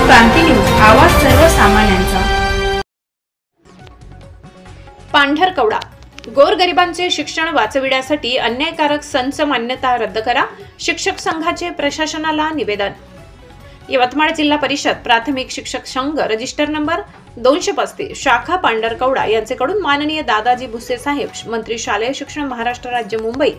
क्रांती news, आवाज सर्वसामान्यांचा। पांढरकवडा गोरगरिबांचे शिक्षण वाचविण्यासाठी अन्यायकारक संच मान्यता रद्द करा, शिक्षक संघाचे प्रशासनाला निवेदन। यवतमाळ जिल्हा परिषद प्राथमिक शिक्षक संघ रजिस्टर नंबर 235 शाखा पांढरकवडा यांच्याकडून माननीय दादाजी भुसे साहेब मंत्री शालेय शिक्षण महाराष्ट्र राज्य मुंबई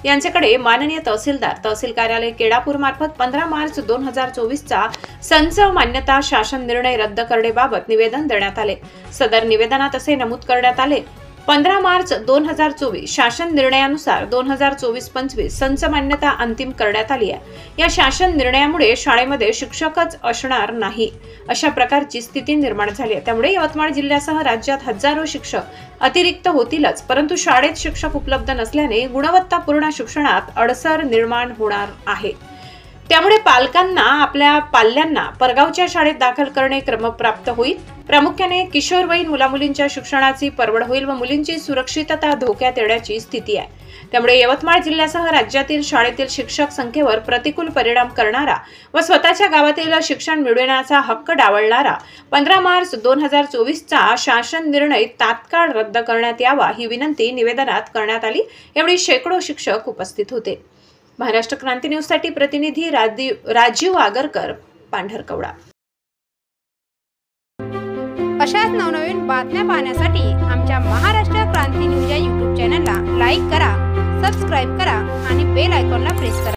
यांच्याकडे माननीय तहसीलदार तहसील कार्यालय केडापूर मार्फत 15 मार्च 2024 चा संच मान्यता शासन निर्णय रद्द करण्याबाबत निवेदन देण्यात आले। सदर निवेदनात असे नमूद करण्यात आले, 15 मार्च 2024 शासन निर्णयानुसार 2024-25 संच मान्यता अंतिम करण्यात आली आहे। या शासन निर्णयामुळे शाळेमध्ये शिक्षकच असणार नाही अशा प्रकारची स्थिती निर्माण झाली आहे। त्यामुळे यवतमाळ जिल्ह्यासह राज्यात हजारो शिक्षक अतिरिक्त होतीलच, परंतु शाळेत शिक्षक उपलब्ध नसल्याने गुणवत्तापूर्ण शिक्षणात अडसर निर्माण होणार आहे। त्यामुळे पालकांना आपल्या पाल्यांना परगावच्या शाळेत दाखल करणे क्रमप्राप्त होईल। प्रामुख्याने किशोरवयीन मुलामुलींच्या शिक्षणाची परवड होईल व मुलींची सुरक्षितता धोक्यात येण्याची स्थिती आहे। त्यामुळे यवतमाळ जिल्ह्यासह राज्यातील शाळेतील शिक्षक संख्येवर प्रतिकूल परिणाम करणारा व स्वतःच्या गावातील शिक्षण मिळवण्याचा हक्क डावलणारा 15 मार्च 2024 चा शासन निर्णय तात्काळ रद्द करण्यात यावा ही विनंती निवेदनात करण्यात आली। यावेळी शेकडो शिक्षक उपस्थित होते। महाराष्ट्र क्रांती न्यूज साठी प्रतिनिधी राजीव आगरकर, पांढरकवडा। अशाच नवनवीन बातम्या पाहण्यासाठी आमच्या महाराष्ट्र क्रांती न्यूज या YouTube चॅनलला लाईक करा, सबस्क्राइब करा आणि बेल आयकॉनला प्रेस करा।